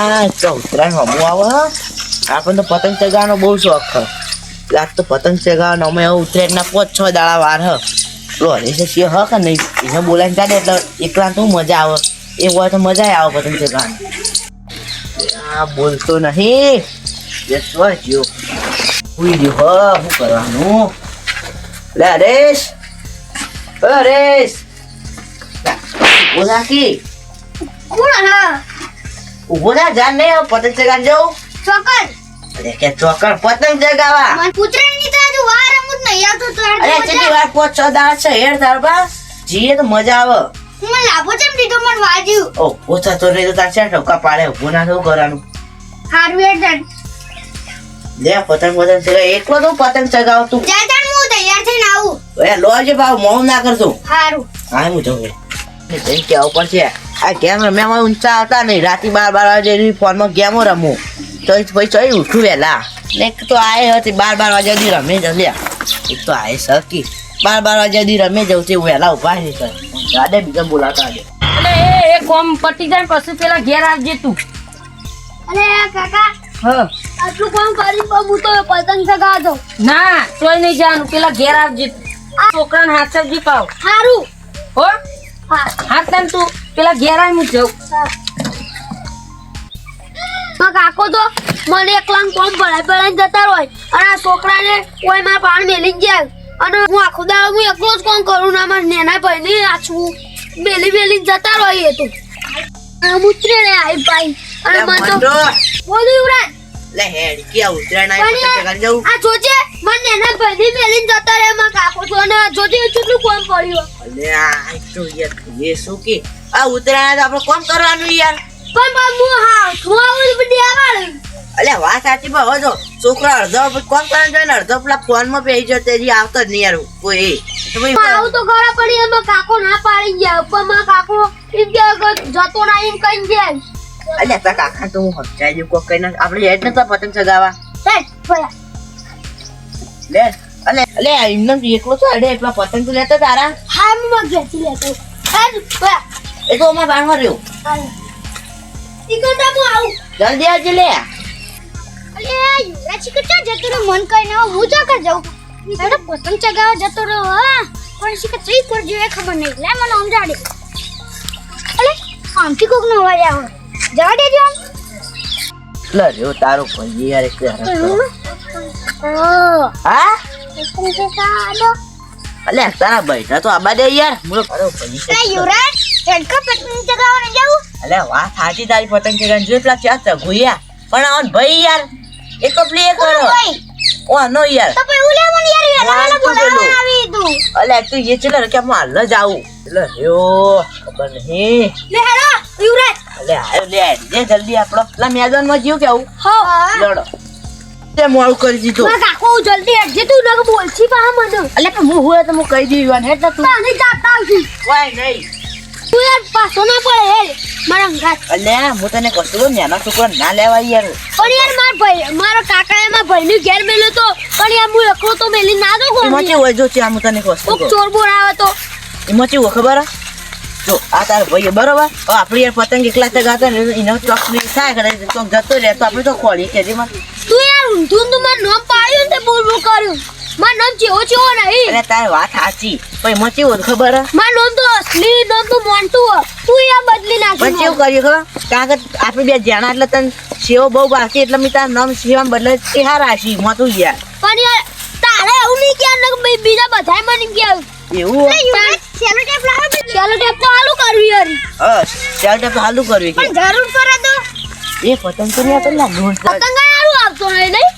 આ ઉત્તરાયણ હમું આવે આપણને તો પતંગ ચગાવવાનો બહુ શોખ છે. આજ તો પતંગ ચગાવવાનો અમે ઉત્તરાયણના 5-6 દાડા વાર હ પેલો હરીશ સિંહ હ કે નહીં એને બોલાવીને કાઢે એટલે એકલા તો મજા આવે એ હોય તો મજા આવે પતંગ ચગાવવાની. આ બોલતો નહીં બેસવા જ્યો ઉઈ ગયો હ શું કરવાનું. લે હરેશ હરેશ બોલા કી કોણ હા ઉભો ના જાન નહીં પતંગ ચગાવવા જાઉં. ચોકર અરે કે ચોકર પતંગ ચગાવવા મન પુત્રની તો આજુ વાર અમુક નહીં આવતો તો અરે ચેટી વાર 5-6 દાડા છે હેર તારબા જીએ તો મજા આવે. મને લાભો ચમ દીધો મન વાજ્યું. ઓ ઓછા તો નહીં તો તાર ચાર ઠોકા પાડે ઉભો ના થવું કરવાનું. હારું હેડન લે પતંગ ચગાવ એકલો તો પતંગ ચગાવ તું જાજાન હું તૈયાર થઈને આવું. એ લોજે ભાવ મોં ના કરજો. હારું હા હું જઉં જઈ કે ઉપર છે આ ગેમ રમ્યા ઊંચા આવતા નહીં રાતે 12 વાગે ફોનમાં ગેમો રમું તો પછી ચોઈ ઉઠું વહેલા ને એક તો આય હતી 12 વાગ્યા દી રમે જ લ્યા એક તો આય સરકી 12 વાગ્યા દી રમે જવું તે વહેલા ઉભા છે સર ગાડે બીજા બોલાતા આજે એટલે એ કોમ પટી જાય પછી પેલા ઘેર આવજે તું. અરે કાકા હા આટલું કામ કરી બબુ તો પતંગ ચગાવ દો. ના તોય નહીં જવાનું પેલા ઘેર આવજે તું. આ છોકરાને હાથ સબ્જી પાવ હારું હો હા હાથ તેમ તું પેલા ઘેર આવી હું જઉં. કાકો તો મને એકલા કોમ ભરાઈ જતા હોય અને આ છોકરાને કોઈ મારા પાણ મેલી જાય અને હું આખો દાડો હું એકલો જ કોમ કરું ના મારા નેના ભાઈ ને આછું મેલી જતા હોય એ તો મુત્રે ને આઈ ભાઈ અને મને તો બોલું યુવરાજ લે હેડ કે ઉતરાણ આય પતંગ ચગાવી જવું. આ જોજે મને નેના ભાઈ ને મેલી જતા રે માં કાકો તો અને જોજે કેટલું કોમ પડ્યું. અલે આ તો યાર એ શું કે આ ઉતરાણ આપણે કોમ કરવાનું યાર પણ હું આવું બધી આવવાનું. અલે વાત સાચી પણ હવે જો છોકરા અડધો કોમ કરે છે ને અડધો પેલા ફોન માં બેસી જતો એ આવતો જ નહીં યાર કોઈ તો ભાઈ આવું તો ખરા પડી એમાં કાકો ના પાડી ગયા ઉપર માં કાકો એમ કે જતો ના એમ કઈ જાય. અલે તારા કાકા તો હું સમજાઈ દઉં કોઈ કઈ આપણે હેડ નતા પતંગ ચગાવવા લે અલે અલે એમને એકલો તો અડે એટલા પતંગ તો લેતા તારા હા હું ઘેરથી લેતો એ તો અમાર બારમાં રહ્યો ટીકટા હું આવું. જલ્દી આવજે લે. અલે યુવરાજ ટીકટા જતો રે મન કઈ ના હું જા કર જાઉં એડો પતંગ ચગાવવા જતો રહ્યો હા પણ શીખ ચઈ પર જે ખબર નહીં લે મને સમજાડે. અલે આમથી કોક નો અવાજ આવે જવા દેજો આમ. લે જો તારો ભાઈ યાર એક હા હા પતંગ ચગાવો. અલે તારા ભાઈ તો આબા દે યાર મુરો તારો ભાઈ અલે યુવરાજ હેડકા પતંગ ચગાવવા ન જાવું. અલે વાહ સાચી તારી પતંગ ચગાવવાની જો પેલા ચાર ચગુયા પણ આન ભાઈ યાર એક પ્લે કરો ભાઈ ઓ નો યાર તો પછી ઉલે મને યાર વેલા બોલાવા આવી તું. અલે તું એ ચલે કે માલ ન જાવું એટલે યો ખબર નહીં લે હેડો યુવરાજ. અલે આયો લે જે જલ્દી આપણો પેલા મેદાન માં જીવ કેવું હા લડો તે મોળું કરી દીધું. માં કાકો જલ્દી હેડજે તું નક બોલછી પા મને. અલે પણ હું હોય તો હું કહી દીધું હેડ તું પાણી જાતા આવજી વાય નહીં તું યાર પાછો ના પડે હેડ મારા અંગાત. અલે હું તને કશું નાના છોકરા ના લેવાય યાર પણ યાર માર ભાઈ મારા કાકાએ મારા ભાઈની ઘેર મેલ્યો તો પણ યાર હું એકલો તો મેલી ના દો એમાં કોઈ કેવું હોય જો ત્યાં હું તને કશું કોક ચોર બોર આવે તો એમાં કેવું હોય ખબર હે? જો આ તારો ભાઈ બરોબર હવે આપણે યાર પતંગ એકલા ચગાવતા ને એનો ચોકડી થાય કરે તો જતો રહે તો આપણે તો ખોલી કે જેમાં તું યાર ઊંધું તું મારું નામ પાડ્યું ને તે બોલ બોલ કર્યું મારું નામ ચેવો ચેવો નહીં. અરે તારી વાત સાચી પણ એમાં કેવું હોય ખબર હે? મારું નામ તો અસલી નામ તો મોન્ટુ હે. તું યાર બદલી પણ નાખી કેવું કર્યું ખબર કારણ કે આપણે બે જાણા એટલે તને સેવો બહુ બાકી એટલે મેં તારું નામ સેવા બદલે તે હા રાશી માં તું યાર પણ યાર તારે એવું નહીં કે બીજા બધાય મને કે એવું હોય? સેલો ટેપ લાવો સેલો ટેપ તો હાલું કરવી યાર હા ચાલ તો હાલું કરવી કે પણ જરૂર પડે તો એ પતંગ તો નહીં આપેલા લોન પતંગ હારું આવતો નહીં નહીં.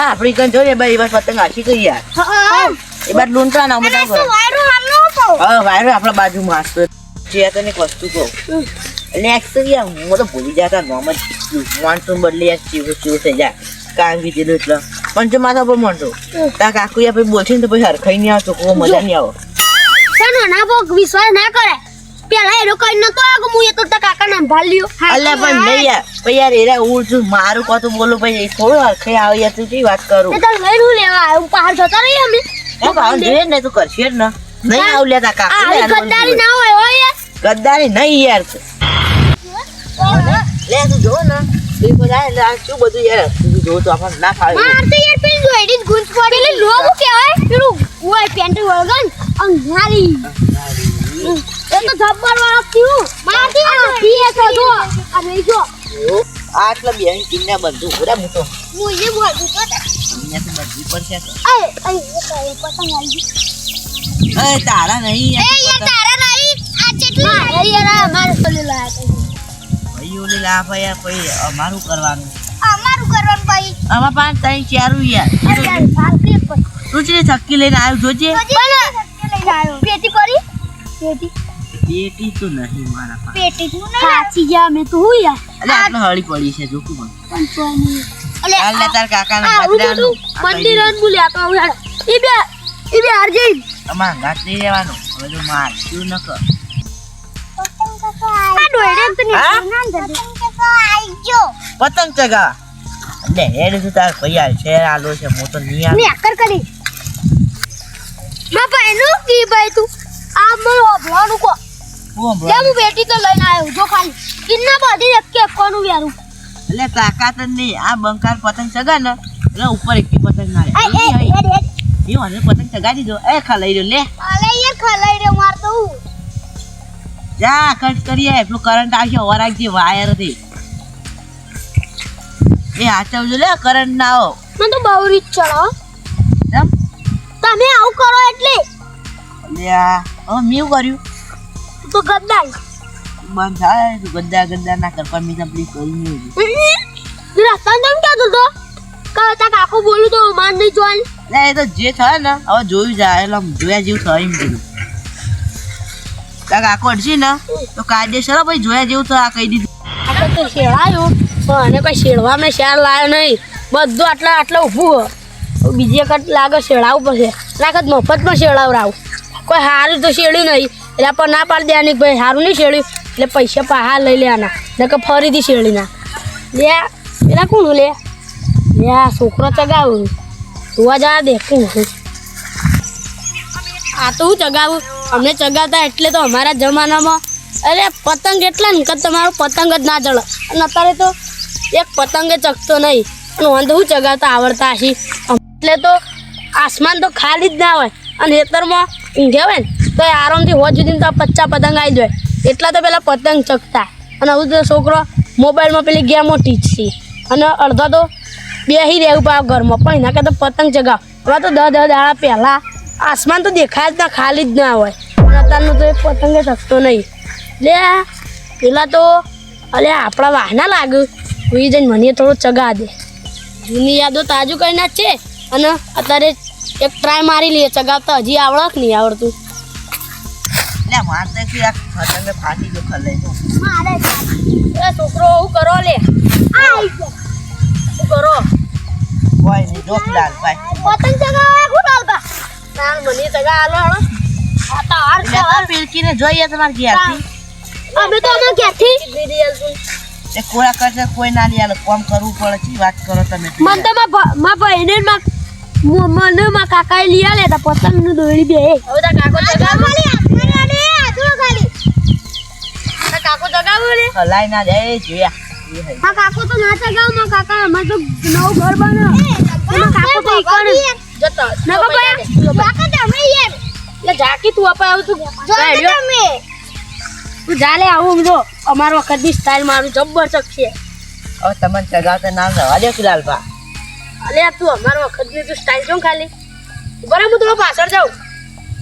આપણી કન જોઈએ ભાઈ બસ પતંગ આખી ગઈ યાર હા એ બાદ લોન તો ના મજા કરો વાયરો હામનો હતો. હા વાયરો આપણા બાજુમાં আসતો જે તને એક વસ્તુ કહું એટલે એક તો યાર હું તો ભૂલી જતા નોમ જ મોન્ટૂન બદલી યાર ચીવું થઈ જાય કાંગ દીધેલું એટલે પણ જો માથા પર મોન્ટો તા કાકુ યાર પછી બોલશે ને તો પછી હરખાઈ નહીં આવતો કોઈ મજા નહીં આવે સનો ના ભોગ વિશ્વાસ ના કરે પેલા એનો કઈ નતો આગો હું એ તો તા કાકા નામ ભાલ્યો. અલ્યા પણ નહીં યાર પછી યાર એરા ઉડતું મારું કતું બોલું પછી થોડું હરખાઈ આવે યાર તું વાત કરું એ તો લઈને લેવા આવ્યો બહાર જતા રહી અમે ભાવ જોઈએ ને તું કરશે જ ને નહીં આવ લેતા કાકુ આ ગદ્દારી ના હોય હો યાર. ગદ્દારી નહીં યાર લે તું જો ને તકલીફ થાય એટલે આ શું બધું યાર તું જો તો આપણને ના ફાવે માર તો યાર પેલી જોઈડી ગુંજ પડી પેલી લોબુ કહેવાય પેલું ઓય પેન્ટ વળગન અંધારી એ તો જબ્બર વાળો ક્યું મારતી પીએ તો જો અને જો આટલા બેન કિન્યા બંધુ પૂરા મોટો મુજે બોલું તો કિન્યા તો બધી પર છે એ પતંગ આવી ગઈ એ તારા નહીં એ યાર તારા નહીં આ કેટલી મારે યાર મારે સોલી લાયા ભાઈ ઓલી લા ભાઈ કોઈ અમારું કરવાનું અમારું કરવાનું ભાઈ આમાં પાંચ ત્રણ ચારું યાર અરે ફાલતી પર તું છે છક્કી લઈને આવ્યો જોજે લઈને આવ્યો પેટી પડી પેટી પેટી તો નહીં મારા પાસે પેટી તું ના સાચી જા મે તું હું યાર અલે આટલો હળી પડી છે જોકું મને પંચવાની અલે હાલ લે તાર કાકાને આવું બદરાનું બધું મંદિર રન બોલ્યા તો યાર ઈ બે આરજે અમાર ગાત નહીં રહેવાનું હવે તો માર શું ન કર આ ડોયડે તો ને હા? નામ દે પતંગ કાકા આઈ ગયો પતંગ ચગા લે હેડ છે તાર પૈયા છે આલો છે મોટો નહીં આવે ને આકર કરી બાપા એનું કી ભાઈ તું આ મને ઓભળાનું કો હું લે હું બેટી તો લઈને આવ્યો જો ખાલી કિન્ના બધી એક કોનું વેરું એટલે તાકાત જ નહીં આ બંકાર પતંગ ચગા ને એટલે ઉપર એક પતંગ ના એ એ રે હેડ હેડ એ મને પતંગ ચગાડી દો એ ખલાઈ દો લે અલે યાર ખલાઈ રે માર તો જા કટ કરીએ પેલું કરંટ આવશે વરાગજી વાયર થી એ હાચવજો લે કરંટ ના આવો મને તો બહુ રીત ચડો એમ તમે આવું કરો એટલે લે આ હવે મેં કર્યું તું તો ગદ્દાર બંધ થાય તું ગદ્દા ગદ્દા ના કર પણ મેં તકલીફ કરી નહીં રસ્તા તમે ક્યાં તો કહતા કાકો બોલું તો માન નહીં જોન લે એ તો જે થાય ને હવે જોયું જાય એટલે આમ જોયા જેવું થાય એમ કીધું કાકા આખો અડશે ને તો કાયદેસર ભાઈ જોયા જેવું તો આ કહી દીધું આ તો શેળાયું પણ અને કોઈ શેળવા મેં શેર લાવ્યો નહીં બધું આટલા ઊભું હો બીજી વખત લાગે શેળાવું પડશે લાગત મફતમાં શેળાવરાવું કોઈ સારું તો શેળ્યું નહીં એટલે પણ ના પાડી દેવાની ભાઈ સારું નહીં શેળ્યું એટલે પૈસા પાહા લઈ લેવાના નકર ફરીથી શેળી ના લે પેલા કોણ લે આ છોકરો ચગાવું જોવા જવા દે કોણ આ તો હું ચગાવું અમને ચગાવતા એટલે તો અમારા જમાનામાં અરે પતંગ એટલા ને કે તમારો પતંગ જ ના ચડે અને અત્યારે તો એક પતંગે ચગતો નહીં અને વાંધો હું ચગાવતા આવડતા હશી એટલે તો આસમાન તો ખાલી જ ના હોય અને ખેતરમાં ઊંઘે હોય ને તો એ આરામથી હોજ સુધી તો 50 પતંગ આવી જાય એટલા તો પેલા પતંગ ચગતા અને હવે તો છોકરો મોબાઈલમાં પેલી ગેમો ટીચશે અને અડધા તો બેસી રહેવું પડે ઘરમાં પણ એના કરતાં પતંગ ચગાવ હવે તો 10 દાડા પહેલાં આસમાન તો દેખાય જ ના ખાલી જ ના હોય અને અત્યારનું તો એ પતંગે ચગતો નહીં લે પેલા તો અલે આપણા વાહના લાગે કોઈ જઈને મને થોડું ચગા દે જૂની યાદો તાજું કરી નાખ છે અને અત્યારે એક ટ્રાય મારી લઈએ ચગાવતા હજી આવડે કે નહીં આવડતું લે માર તો કે આ પતંગ ફાટી ગયો ખલાઈ તો મારે એ છોકરો હું કરો લે આઈ ગયો શું કરો કોઈ નહીં જોક લાલ ભાઈ પતંગ ચગાવવા ગુડાલતા ના મને ચગા આલો હળો આ તો હાર લે તો પીલકીને જોઈએ તમાર ઘેરથી અમે તો અમે ક્યાંથી એ કોરા કરશે કોઈ ના લે આલો કામ કરવું પડે છે વાત કરો તમે મન તો માં ભાઈને મને માં કાકાએ લઈ આલે તો પતંગ નું દોડી બે હવે તો કાકો ચગાવો તાર કાકો ચગાવો લે ખલાઈ ના જાય જોયા એ હઈ હા કાકો તો ના ચગાવ માં કાકા અમાર તો નવું ઘર બનાવ એમાં કાકો તો ઈ કરે જતો નકો ભાઈ કાકા તમે યાર એટલે જાકી તું અપાય આવું તું જો તમે તું જાલે આવું જો અમારો વખતની સ્ટાઇલ મારું જબ્બર ચકશે હવે તમને ચગાવતા નામ રવા દે લાલભા અલે તું અમારો વખતની તું સ્ટાઇલ જો ખાલી બરાબર હું થોડો પાછળ જાઉં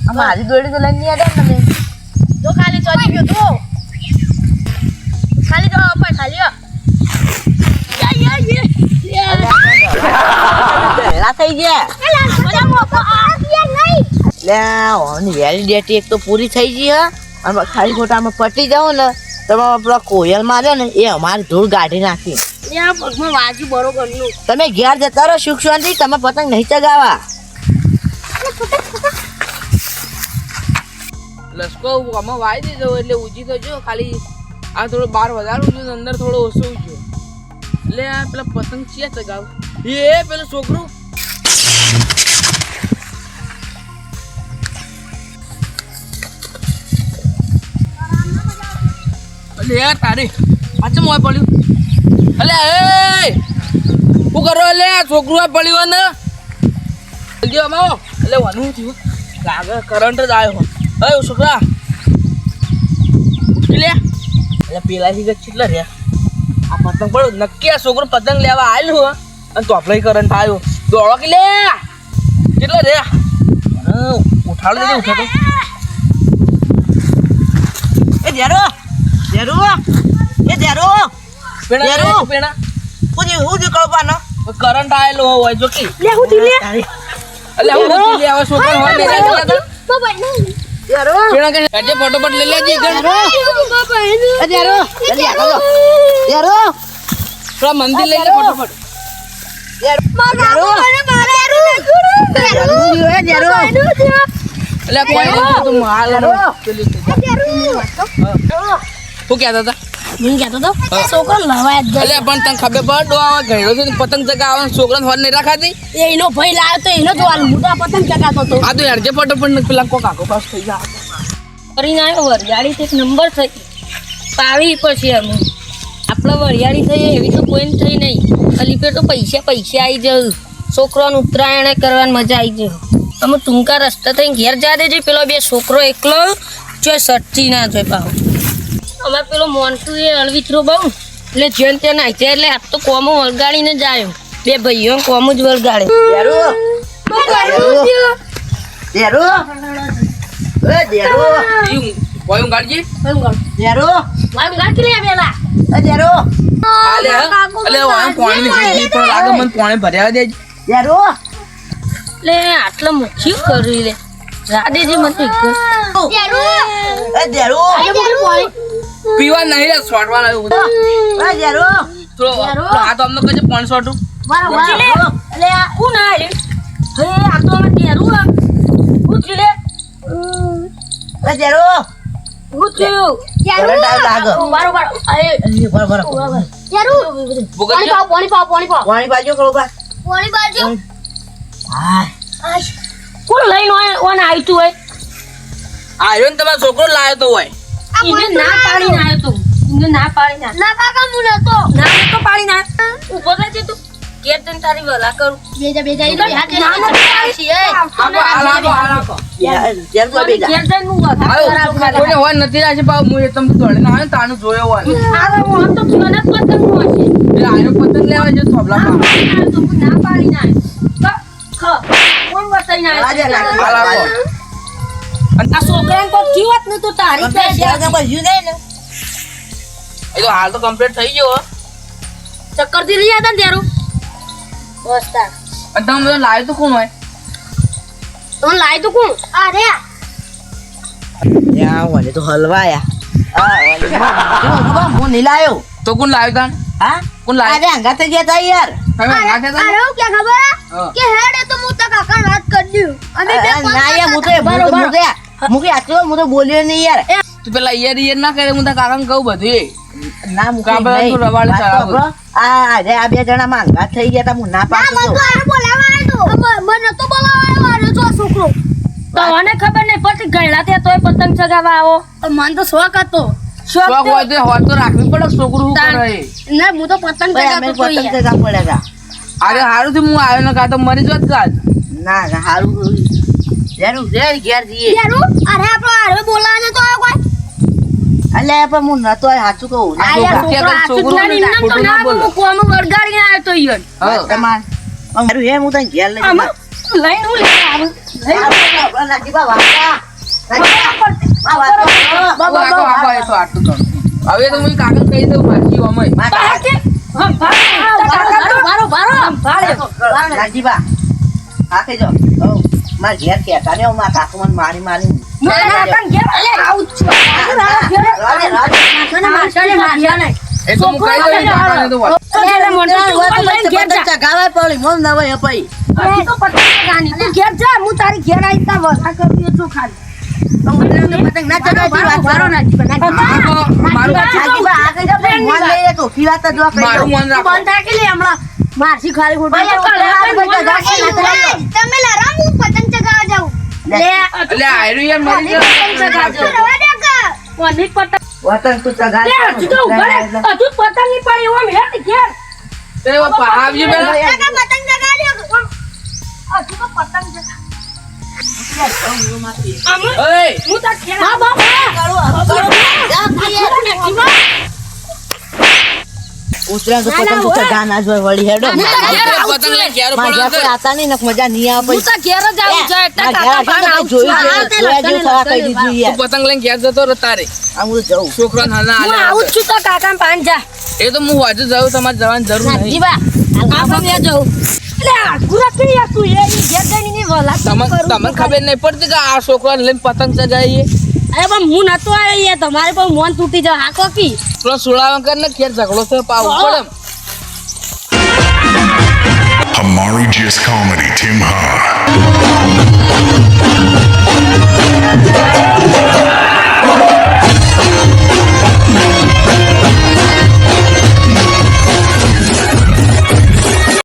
આ મારી દોડી તો લઈને આડે તમે જો ખાલી ચોજી ગયો તો ખાલી જો અપાય ખાલી લા થઈ ગયા લે ઓની વેલિડિટી એક તો પૂરી થઈ ગઈ હે અને ખાલી ખોટામાં પટી જાવ ને તમે પેલા કોયલ માર્યો ને એ અમારી ધૂળ કાઢી નાખી યા પગમાં વાજી બરોબર નું તમે ઘેર જતા રહો સુખ શાંતિ તમે પતંગ નહીં ચગાવા લસકો આમાં વાઈ દીધો એટલે ઊંચી તો જો ખાલી આ થોડો બાર વધારું છું અંદર થોડો ઓછો છે એટલે આ પેલા પતંગ છે ચગાવ એ પેલું છોકરું એટલે યાર તારે પાછું મોય પડ્યું અલે એ શું કરો લે છોકરું આ પડ્યું ને જલ્દી આવો એટલે વાનું થયું લાગે કરંટ જ આવ્યો હે છોકરા ઉઠી લે એટલે પેલાથી જ કેટલા રહ્યા આ પતંગ પડ્યો નક્કી આ છોકરો પતંગ લેવા આવ્યો અને તોપલાઈ કરંટ આવ્યો દોડો કે લે કેટલા રહ્યા ઉઠાડો દેજો ઉઠાડો એ ધેરો ધેરો એ ધેરો પેણા યારો. પેણા હું જ કળપાનો કરંટ આવેલો હોય જો કે લે હું થી લે એટલે હું નથી લે હવે છોકરો હોય ને તો ભાઈ ધેરો પેણા કે આજે ફટોફટ લઈ લેજે ઘર એ ધેરો જલ્દી આગળ ધેરો થોડા મંદિર લઈ લે ફટોફટ ધેરો ધેરો એટલે કોઈ નહીં તું માલ પેલી શું કહેતા હતા હું કહેતો તો છોકરો લવાય જ એટલે પણ તને ખબર પડે ડો આવે ઘેડો છે ને પતંગ ચગાવવાનો છોકરાને હોર નહીં રાખાતી એ એનો ભાઈ લાવ્યો તો એનો જોવાનું હું તો આ પતંગ ચગાતો હતો આ તો હેરજે ફટોફટ ને પેલા કોક આખો પાસ થઈ જાય કરીને આવ્યો વરિયાળી એક નંબર થઈ પાવી પછી અમે આપણે વરિયાળી થઈ એવી તો કોઈ થઈ નહીં અલીપે તો પૈસા આવી જાય છોકરાને ઉત્તરાયણ કરવાની મજા આવી જાય તમે ટૂંકા રસ્તા થઈને ઘેર જા દેજો પેલો બે છોકરો એકલો જો સચ્ચી ના જોઈ પાહો અમારે પેલો મોન્ટુ એ અળવીથરો બહુ એટલે જેન ત્યાં નાઈ જાય એટલે આ તો કોમો વળગાડીને જ આવ્યો બે ભાઈઓ કોમો જ વળગાડે ધેરો ધેરો એ ધેરો કોઈ ગાડજી ધેરો મારું ગાડી લે પેલા એ ધેરો આલે એટલે આમ પાણી ની પણ લાગે મને પાણી ભર્યા દેજ ધેરો એટલે આટલા મુખ્ય કરી લે રાધેજી મને એ ધેરો પીવા નહીં રે છોડવા લાવ્યું એ ધેરો થોડો આ તો અમને કજે 500 એટલે આ કોણ આલે હે આ તો અમે કેરું આ પૂછી લે એ ધેરો પૂછ્યું કરંટ આવ લાગે બરોબર અરે બરાબર પાણી બાજુ કળપા હા કોણ લઈને ઓન આવ્યું તું હોય આયો ને તમારો છોકરો લાવ્યો તો હોય એને ના પાડીને આવ્યો તું એને ના પાડીને આવ્યો. ના કાકા હું નતો ના તો પાડીને આવ્યો. ઊભો રહેજે તું ઘેર જઈને તારી વલા કરું ના નથી પાડી છે, એ. આખો ધેર તો બેજા ઘેર જઈને હું વઘાર કરાવું ખાલી. કોઈને હોય નથી રાશે પાવ હું એ તમને દોડીને આવે ને તાનું જોયો હોય આગળ હું આમ તો મને જ પતંગનું હશે. એટલે આયો પતંગ લેવા જો થોબલા ના પાડીને આવ્યો તો હું ના પાડીને આવ્યો. કોણ બતાવીને આજે આવ્યો? લાગે લાગો. આ છોકરાને કોઈ થયું હોત ને તો તારી જ ધેર છે. કે બજ્યું નહીં ને એ તો હાલ તો કમ્પ્લીટ થઈ ગયો હો. ચક્કર થી લઈ હતા ને ત્યારું બસ તાર અને તમે બધો લાવ્યો તો કોણ હોય તમને લાવી તો કોણ અરે યા વને તો હલવાયા આ હું નહીં લાયો તો કોણ લાવ્યો તાન હા કોણ લાવ્યો આજે અંગા થઈ ગયા તા યાર તમે હાથે તો અરે હું ક્યાં ખબર હા. કે હેડ એ તો હું તો કાકા રાત કરી દઉં અમે બે ના યાર હું તો મુકે આચો હું તો બોલ્યો નહીં યાર તું પેલા ઈયર ના કરે હું તારા કાકાને કહું બધું ના મુકે કાબરા નહીં. તો રવાડે વાત ચડાવો. સાંભળો. આ આ બે જણા માંગા થઈ ગયા તા હું ના ના પાડતો મને તો આરે બોલાવા આવ્યો તો મને તો બોલાવા આવ્યો જો છોકરો તો મને ખબર નહીં પછી ગયડા ત્યાં તોય પતંગ ચગાવવા આવો મને તો શોખ હતો શોખ હોય તો હોત તો રાખવી પડે છોકરું શું તાન. કરે ના હું તો પતંગ ભાઈ અમે ચગાવતો પતંગ તો ચગા પડ્યા તા અરે હારું થી હું આવ્યો ને કાં તો મરી જોત કાજ ના ના હારું જરૂર ઘેર જઈએ યારું અરે આપણો આરે બોલાવા નતો આવ્યો કોઈ અલે પણ હું નતો સાચું કહું આ ના યાર જોગા. છોકરો હાથું જ ના નિમનામ તો ખોટું ના ના બોલો. હું કોમ વળગાડીને આવ્યો તો ઈયોન. હા. તમાર મારું હે હું તને ઘેર લઈ આમાં લઈને હું લેવા આવું લઈને નાખી વાપરા આ વાતો આખો આખો એ તો આટલું તો હવે તો હું કાકા કહી દઉં પાછી અમે બહાર કે? હા, ભારો, ભારો. નાજીબા આખે જો માર ઘેર કેતા ને માર કાકુ મને મારી મારી મારા કાકાને ઘેર અલે આવું જ છું. રાધે રાધે કાકાને મારશાને માર્યા નહીં. એ તો હું કહી દઉં કાકાને તો વાત. અરે મોટો તું લઈને ઘેર જા. ચગાવે પડી મમ ના હોય પઈ હજી તો પતંગ ચગાવવાની. તું ઘેર જા, હું તારી ઘેર આવીને તાર વરસા કરી છું ખાલી. પતંગ ના ચગાવતી વાત કરો મારું નાજીબા આખે જો મન લઈએ તો ખીવાતા જો મારું કઈ મન રાખો બંધ રાખી લે હમણાં. મારશી ખાલી ખોટું. તમે લરામ હું પતંગ ચગાવવા જાઉં લે, એટલે આયરું યાર મરી ગયો પતંગ ચગાવજો. રવા દે કા કોની પતંગ? વતન તું ચગા લે હજુ તો ઉભા રહે. હજુ પતંગ ની પડી ઓમ હેઠ ઘેર તે આવજો પેલા કાકા પતંગ ચગાડ્યો હજુ તો પતંગ ચગા ઓય હું તો ખેલ હા બાપ ઉતરા તો પતંગ તું ચગા ના જોય વળી હેડો પતંગ લઈને ઘેર મજા પડો કોઈ આતા નહીં ને મજા નહીં આવે હું તો ઘેર જ આવું છે એટલે કાકા પાન આવું છું. જોયું જેવું થવા કહી દીધું યાર પતંગ લઈને ઘેર જતો રહે તારે આ હું જઉં છોકરાને હાલના હું હાલે આવું જ છું તો કાકા પાન જા એ તો હું વાજુ જાઉં તમારે જવાની જરૂર નહીં જીવા આપણે જવું એટલે આખુરા પી તું એ ઘેર જઈને ની વલા તમને ખબર નહીં પડતી કે આ છોકરાને લઈને પતંગ ચગાવીએ અરે પણ હું નતો આવ્યો યાર તમારે પણ મોન તૂટી જાય આ કોકી પેલો સુડાવા કરીને ઘેર ઝઘડો થયો પાવું પડે Hamari Gist Comedy Tim Ha.